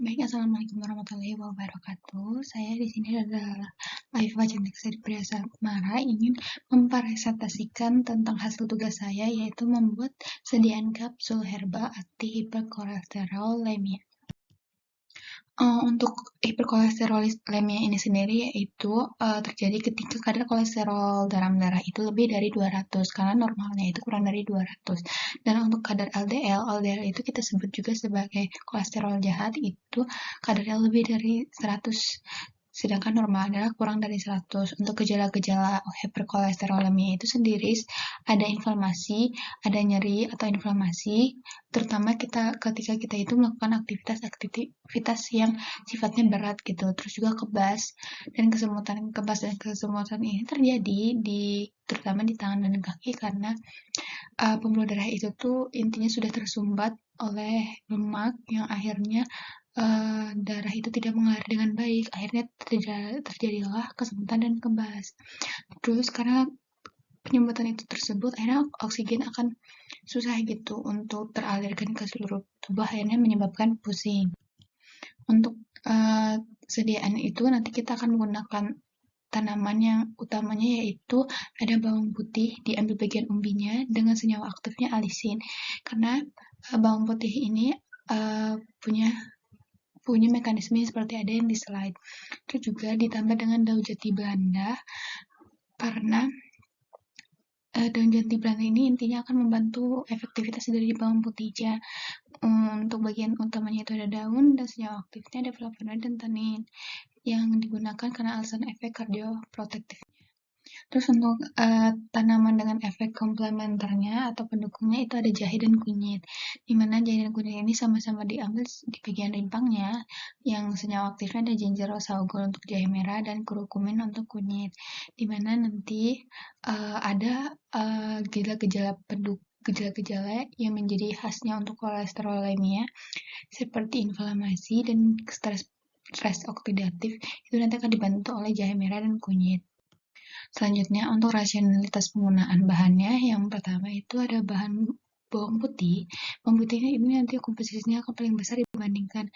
Baik, assalamualaikum warahmatullahi wabarakatuh. Saya di sini adalah Aifah Cantik Sari Priyasamara ingin mempresentasikan tentang hasil tugas saya, yaitu membuat sediaan kapsul herbal anti hiperkolesterolemia. Untuk hiperkolesterolemia ini sendiri yaitu terjadi ketika kadar kolesterol dalam darah itu lebih dari 200 karena normalnya itu kurang dari 200. Dan untuk kadar LDL itu kita sebut juga sebagai kolesterol jahat, itu kadarnya lebih dari 100. Sedangkan normal adalah kurang dari 100. Untuk gejala-gejala hiperkolesterolemia itu sendiri ada inflamasi, ada nyeri atau inflamasi, terutama ketika kita itu melakukan aktivitas yang sifatnya berat gitu. Terus juga kebas dan kesemutan ini terjadi terutama di tangan dan kaki karena pembuluh darah itu tuh intinya sudah tersumbat oleh lemak yang akhirnya darah itu tidak mengalir dengan baik, akhirnya terjadilah kesemutan dan kebas. Terus karena penyumbatan itu tersebut, akhirnya oksigen akan susah gitu untuk teralirkan ke seluruh tubuh, akhirnya menyebabkan pusing. Untuk sediaan itu nanti kita akan menggunakan tanaman yang utamanya yaitu ada bawang putih, diambil bagian umbinya dengan senyawa aktifnya alisin. Karena bawang putih ini punya mekanisme seperti ada yang di slide. Terus juga ditambah dengan daun jati Belanda karena daun jati Belanda ini intinya akan membantu efektivitas dari bawang putihnya. Untuk bagian utamanya itu ada daun dan senyawa aktifnya ada flavonoid dan tanin yang digunakan karena alasan efek kardioprotektif. Terus untuk tanaman dengan efek komplementernya atau pendukungnya itu ada jahe dan kunyit. Di mana jahe dan kunyit ini sama-sama diambil di bagian rimpangnya, yang senyawa aktifnya ada ginger saugol untuk jahe merah dan kurukumin untuk kunyit. Di mana nanti ada gejala-gejala yang menjadi khasnya untuk kolesterolemia seperti inflamasi dan stres oksidatif itu nanti akan dibantu oleh jahe merah dan kunyit. Selanjutnya untuk rasionalitas penggunaan bahannya, yang pertama itu ada bahan bawang putih. Bawang putihnya ini nanti komposisinya akan paling besar dibandingkan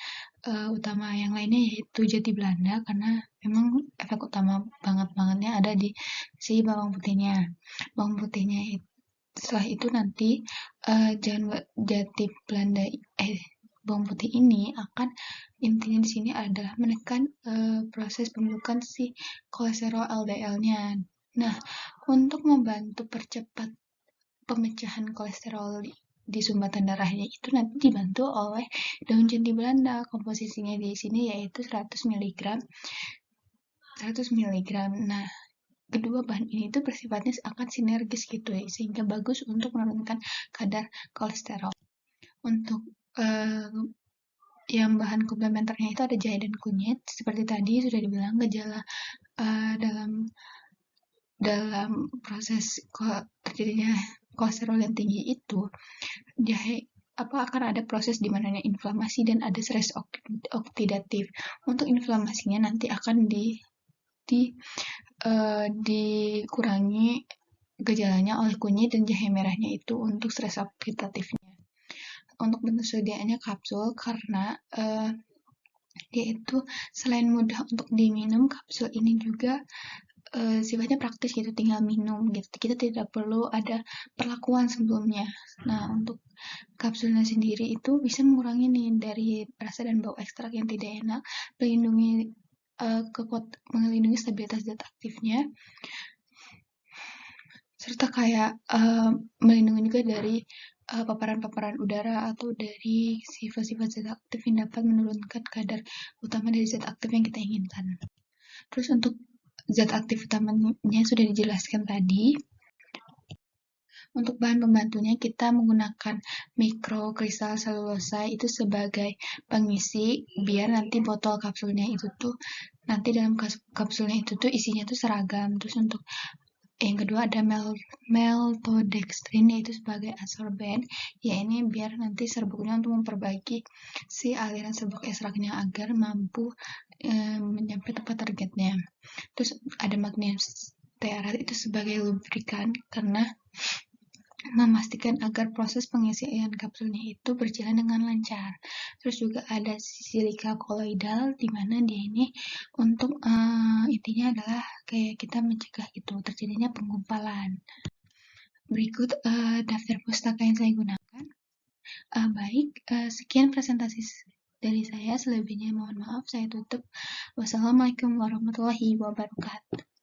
utama yang lainnya yaitu jati Belanda karena memang efek utama bangetnya ada di si bawang putihnya. Bawang putihnya setelah itu nanti jati Belanda bawang putih ini akan intinya di sini adalah menekan proses pembentukan si kolesterol LDL-nya. Nah, untuk membantu percepat pemecahan kolesterol di sumbatan darahnya itu nanti dibantu oleh daun jati Belanda. Komposisinya di sini yaitu 100 mg. Nah, kedua bahan ini tuh bersifatnya akan sinergis gitu ya, sehingga bagus untuk menurunkan kadar kolesterol. Untuk yang bahan komplementernya itu ada jahe dan kunyit. Seperti tadi sudah dibilang gejala dalam proses terjadinya kolesterol yang tinggi itu jahe akan ada proses di mana inflamasi dan ada stres oksidatif. Untuk inflamasinya nanti akan dikurangi gejalanya oleh kunyit dan jahe merahnya itu untuk stres oksidatifnya. Untuk bentuk sediaannya kapsul karena dia itu selain mudah untuk diminum, kapsul ini juga sifatnya praktis gitu, tinggal minum gitu. Kita tidak perlu ada perlakuan sebelumnya. Nah, untuk kapsulnya sendiri itu bisa mengurangi nih dari rasa dan bau ekstrak yang tidak enak, melindungi stabilitas zat aktifnya, serta kayak melindungi juga dari paparan-paparan udara atau dari sifat-sifat zat aktif yang dapat menurunkan kadar utama dari zat aktif yang kita inginkan. Terus untuk zat aktif utamanya sudah dijelaskan tadi. Untuk bahan pembantunya kita menggunakan mikrokristal selulosa itu sebagai pengisi biar nanti botol kapsulnya itu tuh nanti dalam kapsulnya itu tuh isinya tuh seragam. Terus untuk yang kedua ada maltodextrin yaitu sebagai adsorben, ya ini biar nanti serbuknya untuk memperbaiki si aliran serbuk ekstraknya agar mampu mencapai tempat targetnya. Terus ada magnesium stearat itu sebagai lubrikan karena memastikan agar proses pengisian kapsulnya itu berjalan dengan lancar. Terus juga ada silika koloidal, di mana dia ini untuk intinya adalah kayak kita mencegah itu terjadinya penggumpalan. Berikut daftar pustaka yang saya gunakan. Baik, sekian presentasi dari saya. Selebihnya mohon maaf, saya tutup. Wassalamualaikum warahmatullahi wabarakatuh.